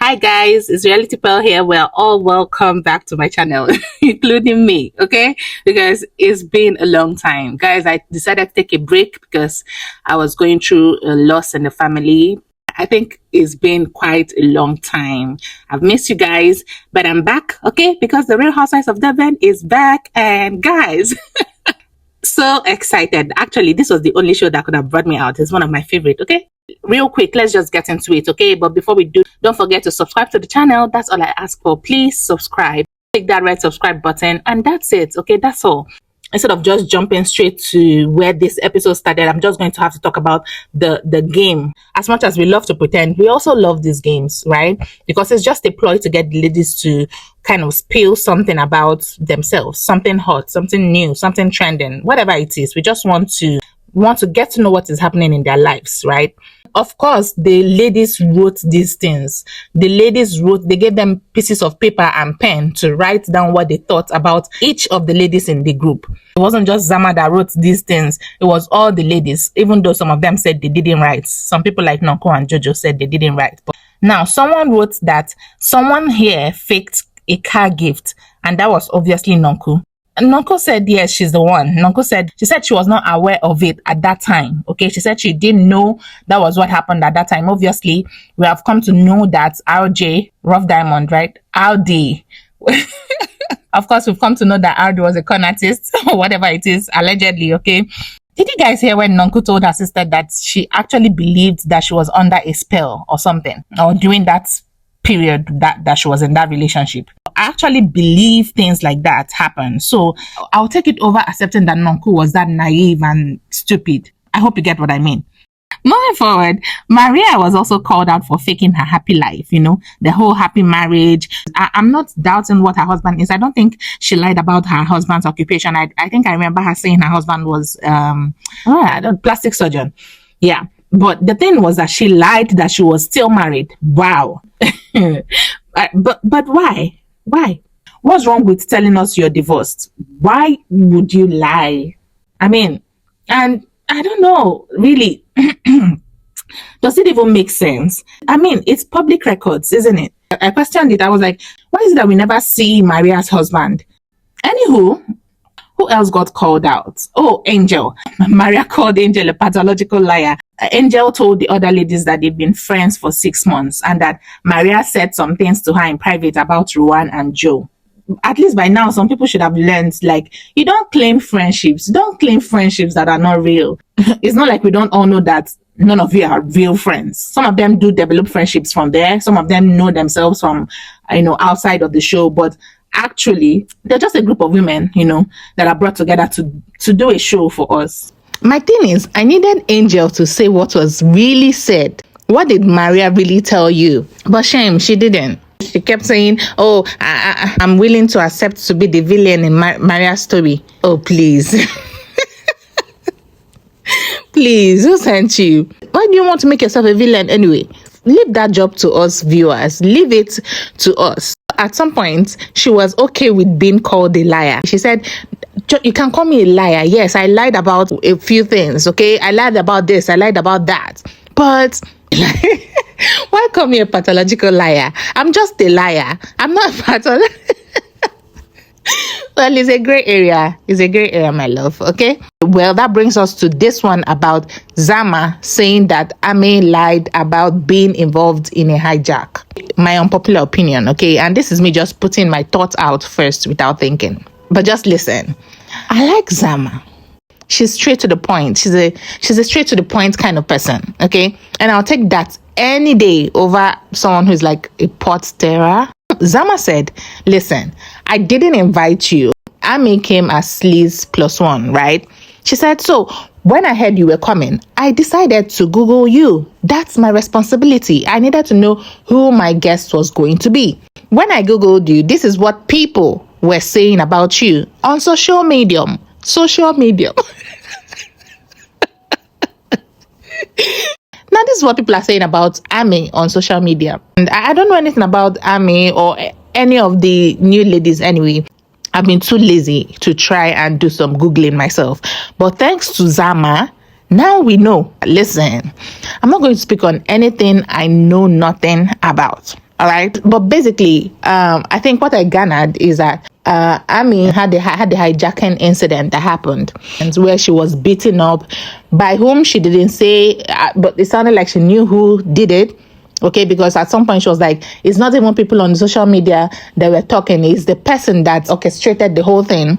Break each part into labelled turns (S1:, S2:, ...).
S1: Hi guys, it's Reality Pearl here. We're all welcome back to my channel, including me, okay? Because it's been a long time. Guys, I decided to take a break because I was going through a loss in the family. I think it's been quite a long time. I've missed you guys, but I'm back, okay? Because the Real Housewives of Durban is back, and guys, so excited. Actually, this was the only show that could have brought me out. It's one of my favorite, okay? Real quick, let's just get into it, okay? But before we do, don't forget to subscribe to the channel. That's all I ask for. Please subscribe. Click that red subscribe button, and that's it, okay? That's all. Instead of just jumping straight to where this episode started, I'm just going to have to talk about the game. As much as we love to pretend, we also love these games, right? Because it's just a ploy to get the ladies to kind of spill something about themselves, something hot, something new, something trending, whatever it is. We just want to get to know what is happening in their lives, right? Of course, the ladies wrote these things. They gave them pieces of paper and pen to write down what they thought about each of the ladies in the group. It wasn't just Zama that wrote these things. It was all the ladies, even though some of them said they didn't write. Some people like Nonko and Jojo said they didn't write. But now, someone wrote that someone here faked a car gift, and that was obviously Nonko. Nonko said, yes, she's the one. Nonko said, she said she was not aware of it at that time. Okay, she said she didn't know that was what happened at that time. Obviously, we have come to know that RJ, Rough Diamond, right? RD. Of course, we've come to know that RD was a con artist, or whatever it is, allegedly, okay? Did you guys hear when Nonko told her sister that she actually believed that she was under a spell or something, or during that period that she was in that relationship? I actually believe things like that happen. So I'll take it over accepting that Nonko was that naive and stupid. I hope you get what I mean. Moving forward, Maria was also called out for faking her happy life, you know, the whole happy marriage. I'm not doubting what her husband is. I don't think she lied about her husband's occupation. I think I remember her saying her husband was plastic surgeon. Yeah. But the thing was that she lied that she was still married. Wow. But why? Why? What's wrong with telling us you're divorced? Why would you lie? I mean, and I don't know, really. Does it even make sense? I mean, it's public records, isn't it? I questioned it. I was like, why is it that we never see Maria's husband? Anywho, who else got called out? Oh, Angel. Maria called Angel a pathological liar. Angel told the other ladies that they've been friends for 6 months and that Maria said some things to her in private about Ruan and Joe. At least by now, some people should have learned, like, you don't claim friendships. Don't claim friendships that are not real. It's not like we don't all know that none of you are real friends. Some of them do develop friendships from there. Some of them know themselves from, outside of the show. But actually, they're just a group of women, that are brought together to do a show for us. My thing is, I needed Angel to say what was really said. What did Maria really tell you? But shame, she didn't. She kept saying, oh, I'm willing to accept to be the villain in Maria's story. Oh, please. Please, who sent you? Why do you want to make yourself a villain anyway? Leave that job to us viewers. Leave it to us. At some point, she was okay with being called a liar. She said, you can call me a liar. Yes, I lied about a few things, okay? I lied about this, I lied about that. But why call me a pathological liar? I'm just a liar. I'm not pathological. Well, it's a gray area. It's a gray area, my love, okay? Well, that brings us to this one about Zama saying that Ame lied about being involved in a hijack. My unpopular opinion, okay? And this is me just putting my thoughts out first without thinking. But just listen. I like Zama. She's straight to the point. She's a straight to the point kind of person, okay? And I'll take that any day over someone who's like a pot stirrer. Zama said, listen, I didn't invite you. Ame came as sleaze +1, right? She said, so when I heard you were coming, I decided to Google you. That's my responsibility. I needed to know who my guest was going to be. When I Googled you, this is what people were saying about you on social medium. Now, this is what people are saying about Ame on social media. And I don't know anything about Ame or any of the new ladies anyway. I've been too lazy to try and do some Googling myself. But thanks to Zama, now we know. Listen, I'm not going to speak on anything I know nothing about. All right. But basically, I think what I garnered is that Ami had the hijacking incident that happened, and where she was beaten up, by whom she didn't say, but it sounded like she knew who did it. Okay, because at some point she was like, it's not even people on social media that were talking, it's the person that orchestrated the whole thing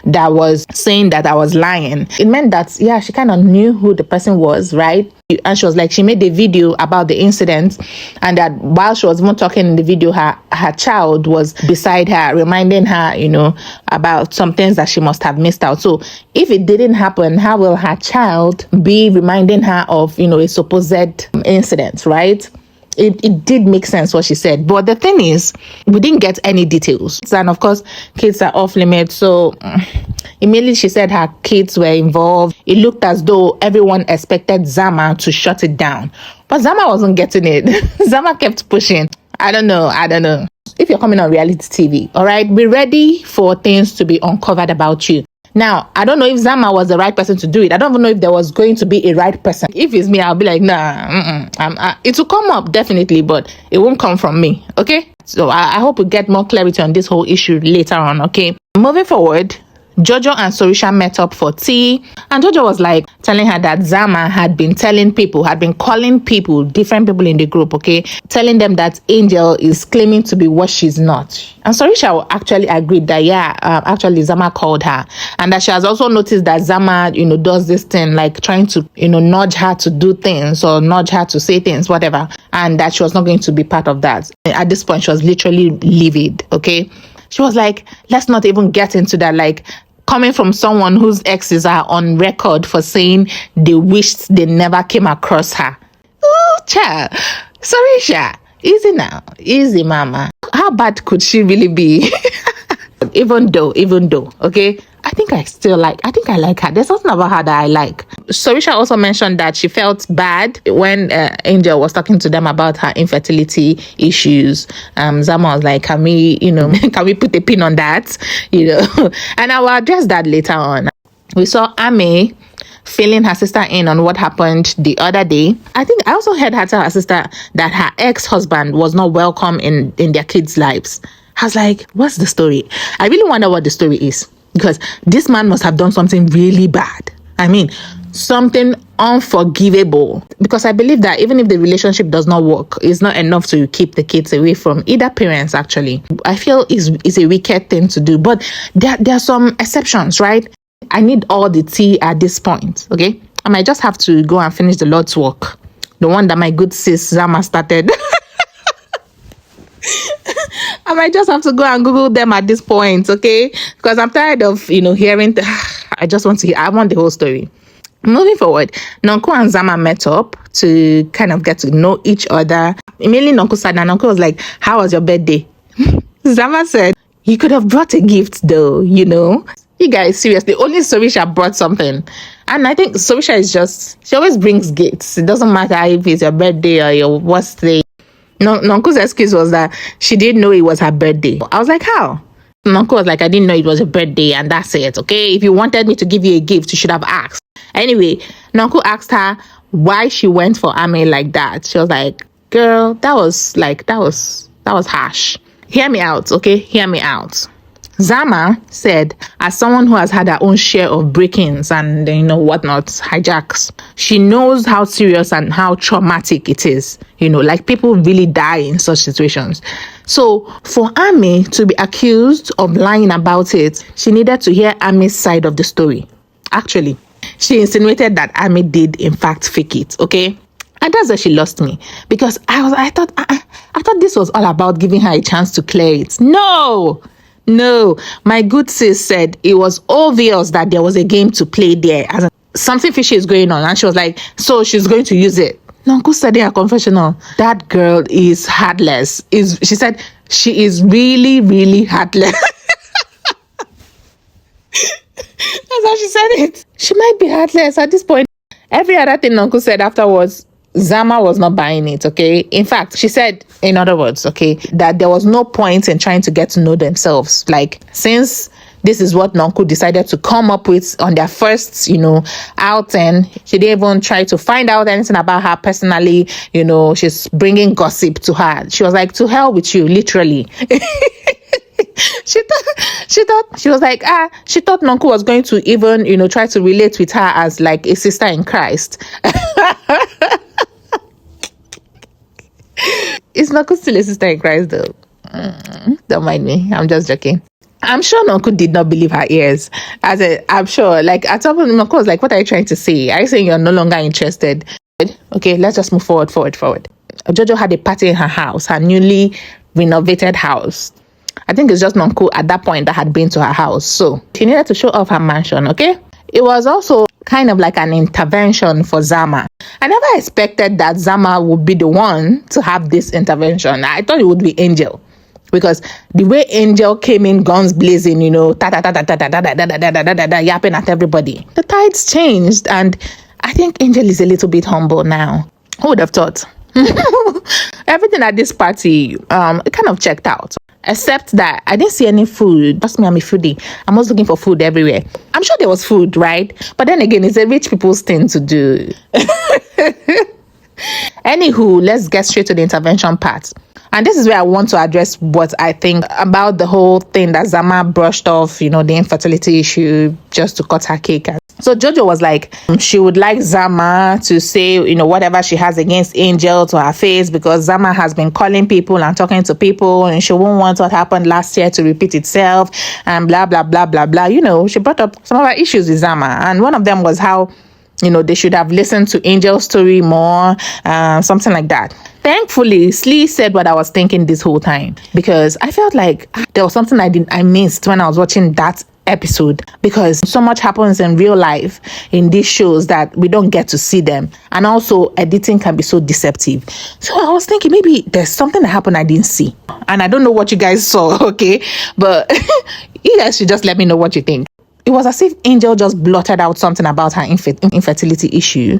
S1: that was saying that I was lying. It meant that, yeah, she kind of knew who the person was, right? And she was like, she made a video about the incident, and that while she was even talking in the video, her child was beside her, reminding her, about some things that she must have missed out. So if it didn't happen, how will her child be reminding her of, a supposed incident, right? It did make sense what she said, but the thing is, we didn't get any details, and of course kids are off limits. So immediately she said her kids were involved. It looked as though everyone expected Zama to shut it down, but Zama wasn't getting it. Zama kept pushing. I don't know. If you're coming on reality TV, all right, be ready for things to be uncovered about you. Now, I don't know if Zama was the right person to do it. I don't even know if there was going to be a right person. If it's me, I'll be like, nah, it will come up definitely, but it won't come from me, okay? So I hope we get more clarity on this whole issue later on, okay? Moving forward, Jojo and Sorisha met up for tea, and Jojo was like telling her that Zama had been calling people, different people in the group, okay, telling them that Angel is claiming to be what she's not. And Sorisha actually agreed that, actually Zama called her, and that she has also noticed that Zama, does this thing, like trying to, nudge her to do things or nudge her to say things, whatever, and that she was not going to be part of that. At this point, she was literally livid, okay? She was like, let's not even get into that, like, coming from someone whose exes are on record for saying they wished they never came across her. Oh, child. Sorisha, easy now. Easy, mama. How bad could she really be? Even though, okay? I think I like her. There's something about her that I like. Sorisha also mentioned that she felt bad when Angel was talking to them about her infertility issues. Zama was like, can we put a pin on that? And I will address that later on. We saw Ame filling her sister in on what happened the other day. I think I also heard her tell her sister that her ex-husband was not welcome in their kids' lives. I was like, what's the story? I really wonder what the story is, because this man must have done something really bad. I mean, something unforgivable. Because I believe that even if the relationship does not work, it's not enough to keep the kids away from either parents, actually. I feel is a wicked thing to do. But there are some exceptions, right? I need all the tea at this point, okay? I might just have to go and finish the Lord's work. The one that my good sis Zama started. I might just have to go and Google them at this point, okay? Because I'm tired of, hearing. I want the whole story. Moving forward, Nonko and Zama met up to kind of get to know each other. Immediately, Nonko said, and Nonko was like, how was your birthday? Zama said, you could have brought a gift though, You guys, seriously, only Sorisha brought something. And I think Sorisha she always brings gifts. It doesn't matter if it's your birthday or your birthday. Nonko's excuse was that she didn't know it was her birthday. I was like, how? Nonko was like, I didn't know it was a birthday, and that's it, okay? If you wanted me to give you a gift, you should have asked. Anyway, Nonko asked her why she went for Ame like that. She was like, girl, that was harsh. Hear me out, okay? Hear me out. Zama said, as someone who has had her own share of break-ins and whatnot, hijacks, she knows how serious and how traumatic it is. Like people really die in such situations. So for Ame to be accused of lying about it, she needed to hear Ame's side of the story. Actually, she insinuated that Ame did in fact fake it, okay? And that's where she lost me, because I thought this was all about giving her a chance to clear it. No, my good sis said it was obvious that there was a game to play there. As something fishy is going on, and she was like, so she's going to use it. Nonko said in her confessional, that girl is heartless. She said she is really, really heartless. That's how she said it. She might be heartless at this point. Every other thing Nonko said afterwards, Zama was not buying it, okay? In fact, she said, in other words, okay, that there was no point in trying to get to know themselves. Like, since This is what Nonku decided to come up with on their first, outing. She didn't even try to find out anything about her personally. She's bringing gossip to her. She was like, to hell with you, literally. She was like, she thought Nonku was going to even, try to relate with her as like a sister in Christ. Is Nonku still a sister in Christ though? Don't mind me. I'm just joking. I'm sure Nonku did not believe her ears. I'm sure, like, at some point, Nonku was like, what are you trying to say? Are you saying you're no longer interested? Okay, let's just move forward. Jojo had a party in her house, her newly renovated house. I think it's just Nonku at that point that had been to her house. So she needed to show off her mansion, okay? It was also kind of like an intervention for Zama. I never expected that Zama would be the one to have this intervention. I thought it would be Angel. Because the way Angel came in guns blazing, yapping at everybody. The tides changed, and I think Angel is a little bit humble now. Who would have thought? Everything at this party, it kind of checked out. Except that I didn't see any food. Trust me, I'm a foodie. I'm always looking for food everywhere. I'm sure there was food, right? But then again, it's a rich people's thing to do. Anywho, let's get straight to the intervention part. And this is where I want to address what I think about the whole thing that Zama brushed off, the infertility issue, just to cut her cake. So Jojo was like, she would like Zama to say, whatever she has against Angel to her face, because Zama has been calling people and talking to people, and she won't want what happened last year to repeat itself, and blah, blah, blah, blah, blah. She brought up some of her issues with Zama. And one of them was how, they should have listened to Angel's story more, something like that. Thankfully, Slee said what I was thinking this whole time, because I felt like there was something I missed when I was watching that episode, because so much happens in real life in these shows that we don't get to see them, and also editing can be so deceptive. So I was thinking maybe there's something that happened I didn't see, and I don't know what you guys saw, okay, but you guys should just let me know what you think. It was as if Angel just blotted out something about her infertility issue.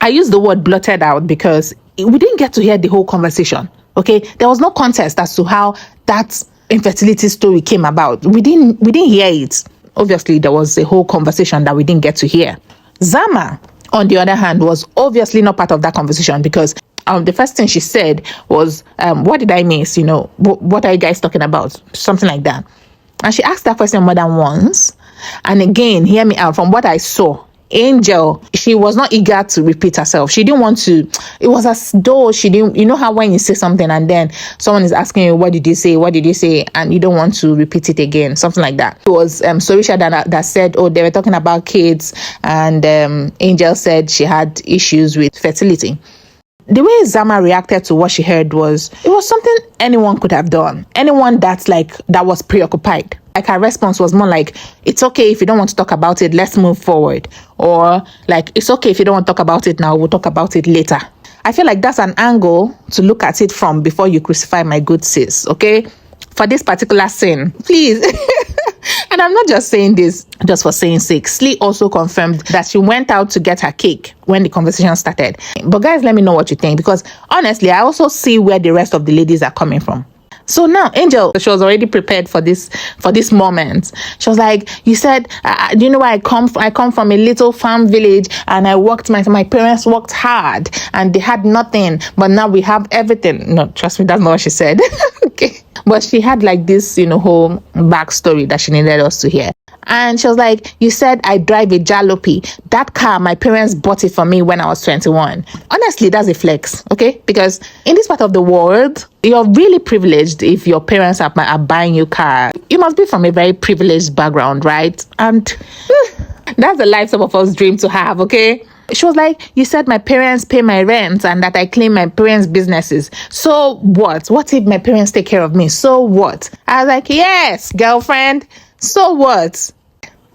S1: I use the word blotted out because we didn't get to hear the whole conversation, okay? There was no context as to how that infertility story came about. We didn't hear it. Obviously, there was a whole conversation that we didn't get to hear. Zama, on the other hand, was obviously not part of that conversation, because the first thing she said was, what did I miss? What are you guys talking about? Something like that. And she asked that question more than once. And again, hear me out, from what I saw, Angel, she was not eager to repeat herself. She didn't want to. It was as though she didn't, how when you say something and then someone is asking you, what did you say, and you don't want to repeat it again, something like that. It was Sorisha that said, they were talking about kids, and Angel said she had issues with fertility. The way Zama reacted to what she heard it was something anyone could have done. Anyone that was preoccupied. Like, her response was more like, it's okay if you don't want to talk about it, let's move forward. Or like, it's okay if you don't want to talk about it now, we'll talk about it later. I feel like that's an angle to look at it from before you crucify my good sis, okay? For this particular sin, please. And I'm not just saying this just for saying sake. Slee also confirmed that she went out to get her cake when the conversation started. But guys, let me know what you think, because honestly, I also see where the rest of the ladies are coming from. So now Angel, she was already prepared for this moment. She was like, you said, do you know where I come from a little farm village, and I worked, my parents worked hard and they had nothing, but now we have everything. No, trust me, that's not what she said. Okay. But she had like this, whole backstory that she needed us to hear. And she was like, you said I drive a jalopy. That car, my parents bought it for me when I was 21. Honestly, that's a flex, okay? Because in this part of the world, you're really privileged if your parents are buying you a car. You must be from a very privileged background, right? And that's the life some of us dream to have, okay? She was like, you said my parents pay my rent and that I claim my parents' businesses. So what? What if my parents take care of me? So what? I was like, yes, girlfriend. So what?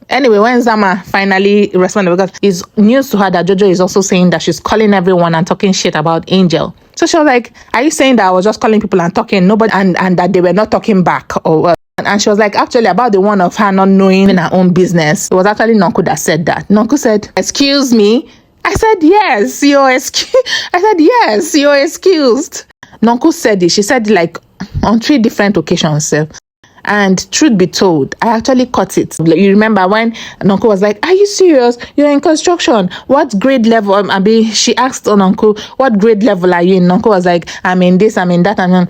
S1: Anyway, when Zama finally responded, because it's news to her that Jojo is also saying that she's calling everyone and talking shit about Angel. So she was like, are you saying that I was just calling people and talking nobody and that they were not talking back? Or what? And she was like, actually, about the one of her not knowing in her own business. It was actually Nonku that said that. Nonku said, excuse me. I said, yes, you're excused. I said, yes, you're excused. Nonku said it. She said it like on 3 different occasions. And truth be told, I actually caught it. Like, you remember when Uncle was like, "Are you serious? You're in construction. What grade level?" She asked on Uncle, "What grade level are you in?" Uncle was like, "I'm in this, I'm in that." And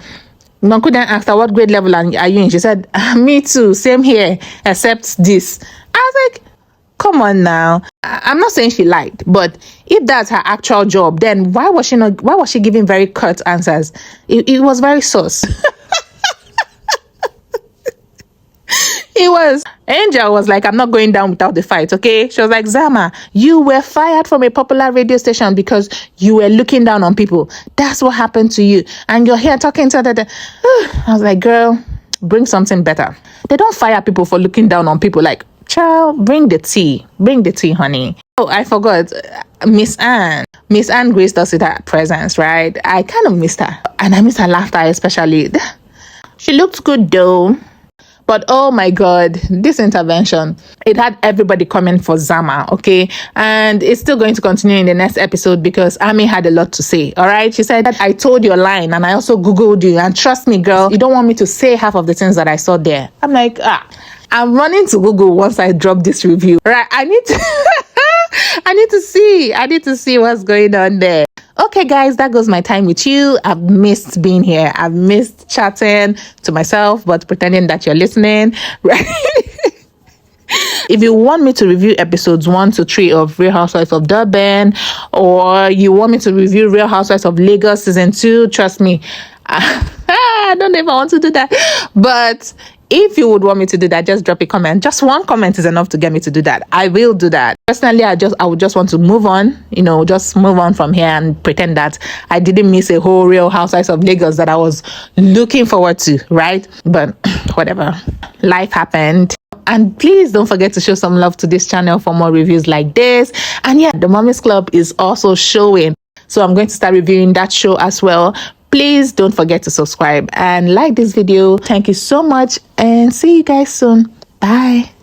S1: Uncle then asked her, "What grade level are you in?" She said, "Me too, same here, except this." I was like, come on now. I'm not saying she lied, but if that's her actual job, then why was she giving very curt answers? It was very sus. It was. Angel was like, "I'm not going down without the fight," okay? She was like, "Zama, you were fired from a popular radio station because you were looking down on people. That's what happened to you. And you're here talking to that." I was like, girl, bring something better. They don't fire people for looking down on people. Like, child, bring the tea. Bring the tea, honey. Oh, I forgot. Miss Anne. Miss Anne graced us with her presence, right? I kind of missed her. And I missed her laughter especially. She looked good though. But oh my God, this intervention, it had everybody coming for Zama, okay? And it's still going to continue in the next episode because Ami had a lot to say, all right? She said, "I told your line and I also Googled you. And trust me, girl, you don't want me to say half of the things that I saw there." I'm like, I'm running to Google once I drop this review, right? I need to, I need to see what's going on there. Okay, guys, that goes my time with you. I've missed being here. I've missed chatting to myself, but pretending that you're listening, right? If you want me to review episodes 1 to 3 of Real Housewives of Durban, or you want me to review Real Housewives of Lagos season 2, trust me, I don't know if I want to do that. But if you would want me to do that, just drop a comment. Just one comment is enough to get me to do that. I will do that. Personally, I would just want to move on, just move on from here and pretend that I didn't miss a whole Real Housewives of Lagos that I was looking forward to, right? But whatever. Life happened. And please don't forget to show some love to this channel for more reviews like this. And yeah, the Mommy's Club is also showing. So I'm going to start reviewing that show as well. Please don't forget to subscribe and like this video. Thank you so much and see you guys soon. Bye.